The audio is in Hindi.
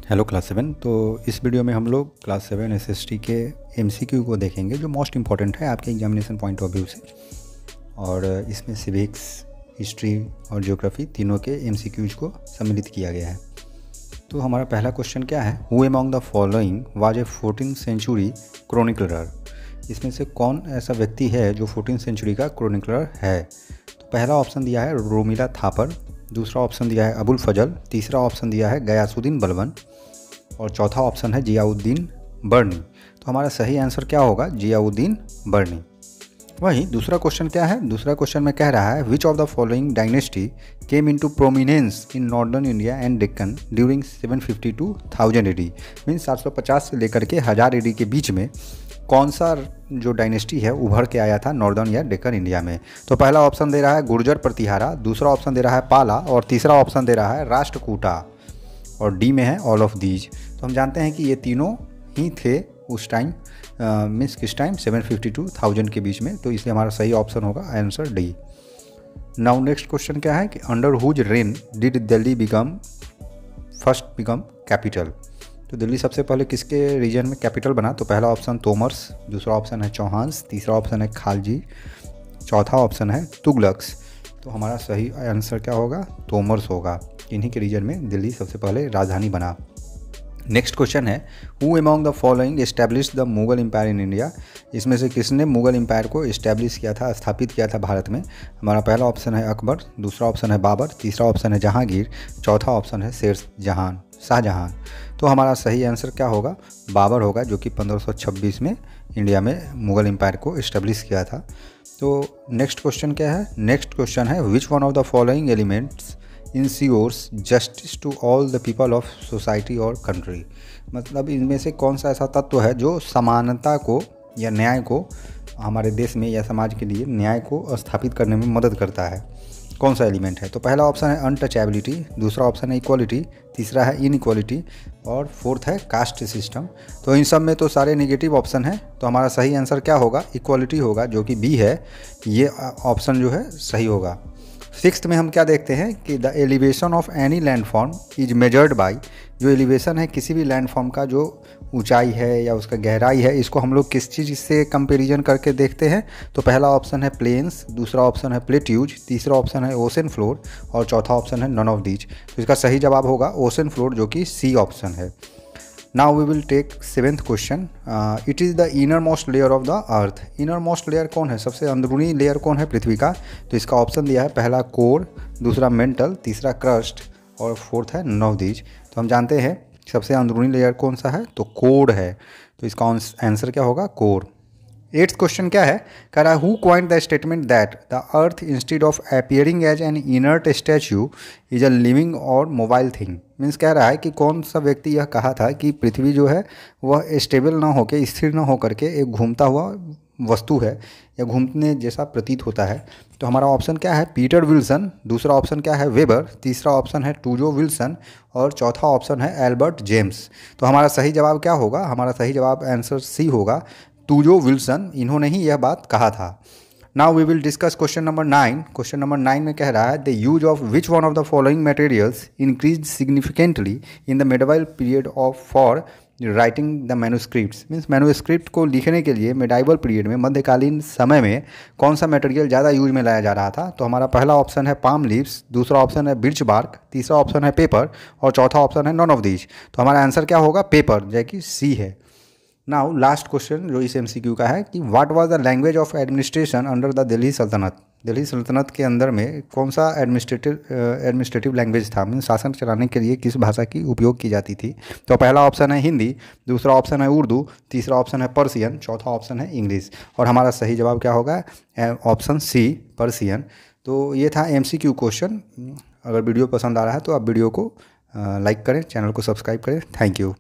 Hello class 7। तो इस वीडियो में हम लोग क्लास 7 एसएसटी के एमसीक्यू को देखेंगे जो मोस्ट इम्पॉर्टेंट है आपके एग्जामिनेशन पॉइंट ऑफ व्यू से। और इसमें सिविक्स, हिस्ट्री और ज्योग्राफी तीनों के एमसीक्यूज को सम्मिलित किया गया है। तो हमारा पहला क्वेश्चन क्या है, who among the following was a 14th century chronicler. इसमें से कौन ऐसा व्यक्ति है जो 14th सेंचुरी का क्रोनिकलर है। तो पहला ऑप्शन दिया है रोमिला थापर, दूसरा ऑप्शन दिया है अबुल फजल, तीसरा ऑप्शन दिया है गयासुद्दीन बलबन और चौथा ऑप्शन है जियाउद्दीन बर्नी। तो हमारा सही आंसर क्या होगा, जियाउद्दीन बर्नी। वहीं दूसरा क्वेश्चन क्या है, दूसरा क्वेश्चन में कह रहा है which of the following dynasty came into prominence in northern India and Deccan during 750 to 1000 AD. Means 750 से लेकर के 1000 एडी के बीच में कौन सा जो डायनेस्टी है उभर के आया था नॉर्दर्न या डेक्कन इंडिया में। तो पहला ऑप्शन दे रहा है गुर्जर प्रतिहारा, दूसरा ऑप्शन दे रहा है पाला और तीसरा ऑप्शन दे रहा है राष्ट्रकूटा और डी में है ऑल ऑफ दीज। तो हम जानते हैं कि ये तीनों ही थे उस टाइम, मीन्स किस टाइम 750 to 1000 के बीच में। तो इसलिए हमारा सही ऑप्शन होगा answer D. Now next question क्या है कि under whose reign did Delhi first become capital. तो दिल्ली सबसे पहले किसके रीजन में कैपिटल बना। तो पहला ऑप्शन तोमर्स, दूसरा ऑप्शन है चौहान्स, तीसरा ऑप्शन है खालजी, चौथा ऑप्शन है तुगलक्स। तो हमारा सही आंसर क्या होगा, तोमर्स होगा। इन्हीं के रीजन में दिल्ली सबसे पहले राजधानी बना। नेक्स्ट क्वेश्चन है who among the following establish the Mughal empire in India. इसमें से किसने मुगल एम्पायर को इस्टेब्लिश किया था, स्थापित किया था भारत में। हमारा पहला ऑप्शन है अकबर, दूसरा ऑप्शन है बाबर, तीसरा ऑप्शन है जहांगीर, चौथा ऑप्शन है शाहजहां। तो हमारा सही आंसर क्या होगा, बाबर होगा, जो कि 1526 में इंडिया में मुगल एम्पायर को इस्टेब्लिश किया था। तो नेक्स्ट क्वेश्चन क्या है, नेक्स्ट क्वेश्चन है which one of the following elements ensures justice to all the people of society और कंट्री। मतलब इनमें से कौन सा ऐसा तत्व है जो समानता को या न्याय को हमारे देश में या समाज के लिए न्याय को स्थापित करने में मदद करता है, कौन सा एलिमेंट है। तो पहला ऑप्शन है अनटचेबिलिटी, दूसरा ऑप्शन है इक्वालिटी, तीसरा है इनइक्वालिटी और फोर्थ है कास्ट सिस्टम। तो इन सब में तो सारे नेगेटिव ऑप्शन हैं। तो हमारा सही आंसर क्या होगा, इक्वालिटी होगा, जो कि बी है। ये ऑप्शन जो है सही होगा। सिक्स्थ में हम क्या देखते हैं कि the elevation of any landform is measured by. जो एलिवेशन है किसी भी लैंडफॉर्म का जो ऊंचाई है या उसका गहराई है, इसको हम लोग किस चीज़ से कंपैरिजन करके देखते हैं। तो पहला ऑप्शन है प्लेन्स, दूसरा ऑप्शन है प्लेट्यूज, तीसरा ऑप्शन है ओशन फ्लोर और चौथा ऑप्शन है नन ऑफ दीज। तो इसका सही जवाब होगा ओशन फ्लोर, जो कि सी ऑप्शन है। Now we will take 7th question. It is the inner most layer of the earth. Inner most layer कौन है, सबसे अंदरूनी लेयर कौन है पृथ्वी का। तो इसका ऑप्शन दिया है पहला कोर, दूसरा मेंटल, तीसरा क्रस्ट और फोर्थ है नन ऑफ दीज। तो हम जानते हैं सबसे अंदरूनी लेयर कौन सा है, तो कोर है। तो इसका आंसर क्या होगा, कोर। 8th क्वेश्चन क्या है, कह रहा है who coined the statement that the earth instead of appearing as an inert statue is a living और मोबाइल थिंग। मीन्स कह रहा है कि कौन सा व्यक्ति यह कहा था कि पृथ्वी जो है वह स्टेबल ना होकर, स्थिर ना होकर के एक घूमता हुआ वस्तु है या घूमने जैसा प्रतीत होता है। तो हमारा ऑप्शन क्या है, पीटर विल्सन, दूसरा ऑप्शन क्या है वेबर, तीसरा ऑप्शन है टूजो विल्सन और चौथा ऑप्शन है एल्बर्ट जेम्स। तो हमारा सही जवाब क्या होगा, हमारा सही जवाब आंसर सी होगा, टूजो विल्सन, इन्होंने ही यह बात कहा था। Now we will discuss question number 9। Question number 9 में कह रहा है the use of which one of the following materials increase significantly in the medieval period of for writing the manuscripts. Means manuscript को लिखने के लिए मेडाइवल पीरियड में, मध्यकालीन समय में कौन सा मटेरियल ज़्यादा यूज में लाया जा रहा था। तो हमारा पहला ऑप्शन है पाम लीव्स, दूसरा ऑप्शन है बिर्च बार्क, तीसरा ऑप्शन है पेपर और चौथा ऑप्शन है नन ऑफ दीज। तो हमारा आंसर क्या होगा, पेपर, जो कि सी है। नाउ लास्ट क्वेश्चन जो इस एमसीक्यू का है कि what was the language of administration under the Delhi सल्तनत। दिल्ली सल्तनत के अंदर में कौन सा एडमिनिस्ट्रेटिव लैंग्वेज था, मीन शासन चलाने के लिए किस भाषा की उपयोग की जाती थी। तो पहला ऑप्शन है हिंदी, दूसरा ऑप्शन है उर्दू, तीसरा ऑप्शन है पर्सियन, चौथा ऑप्शन है इंग्लिश। और हमारा सही जवाब क्या होगा, ऑप्शन सी, पर्सियन। तो ये था एमसीक्यू क्वेश्चन। अगर वीडियो पसंद आ रहा है तो आप वीडियो को लाइक करें, चैनल को सब्सक्राइब करें। Thank you.